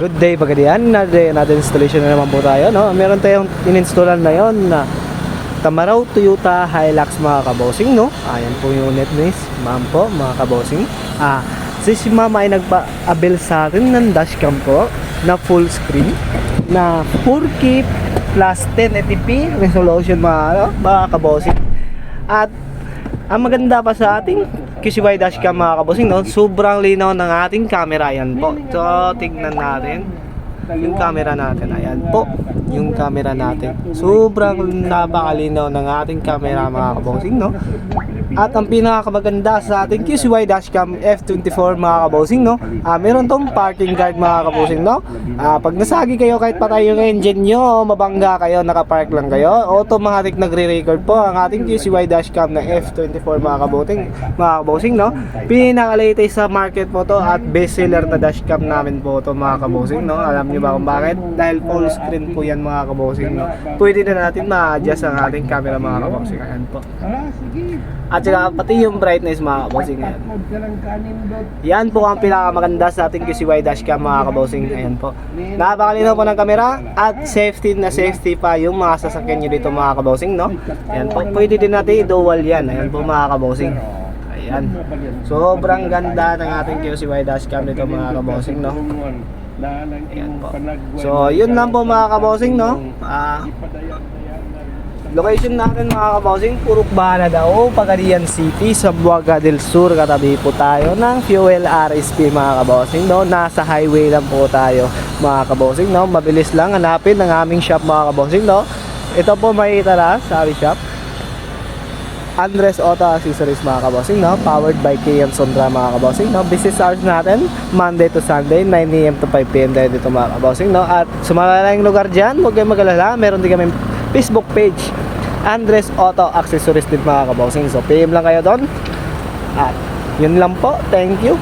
Good day, pagkadiyan. Another installation na naman po tayo, no? Meron tayong in-installan na yon na Tamaraw Toyota Hilux mga kabosing, no? Ayan po yung unit miss, ma'am po mga kabosing. Si ma'am ay nagpa-avail sa atin ng dashcam po na full screen na 4K plus 1080p resolution mga kabosing. At ang maganda pa sa ating QCY dashcam mga kabosing, no? Sobrang linaw ng ating camera. Yan po. So, tignan natin yung camera natin. Ayan po yung camera natin. Sobrang napakalinaw ng ating camera mga kabosing, no? At ang pinakamaganda sa ating QCY dashcam F24 mga kabosing, no? Meron tong parking guard mga kabosing, no? Pag nasagi kayo kahit patay yung engine nyo, mabangga kayo, nakapark lang kayo, automatic nagre-record po ang ating QCY dashcam na F24 mga kabosing, no? Pinaka-latest sa market po to at best seller na dashcam namin po to mga kabosing, no? Alam nyo ba kung bakit? Dahil full screen po yan mga kabosing, no? Pwede na natin ma-adjust ang ating camera mga kabosing. Ayan po. At saka pati yung brightness mga kabosing. Yan po ang pinakamaganda sa ating QCY dashcam mga kabosing. Ayan po. Napakalinaw po ng camera at safety na safety pa yung mga sasakyan nyo dito mga kabosing, no? Ayan po. Pwede din natin i-dual yan. Ayan po mga kabosing. Ayan. Sobrang ganda ng ating QCY dashcam dito mga kabosing, no? Ayan po. So yun lang po mga kabosing, no? Location natin mga kabosing, Purok Bala daw, Pagadian City, Zamboanga del Sur. Katabi po tayo ng Fuel RSP mga kabosing, no? Nasa highway lang po tayo mga kabosing, no? Mabilis lang hanapin ang aming shop mga kabosing, no? Ito po may taras, sabi shop Andres Auto Accessories mga kabosing, no? Powered by Kian Sondra mga kabosing, no? Business hours natin Monday to Sunday 9 AM to 5 PM tayo dito mga kabosing, no? At sumalalang lugar dyan, huwag kayong mag-alala, meron din kami Facebook page Andres Auto Accessories din mga kabosing. So PM lang kayo doon. At yun lang po. Thank you.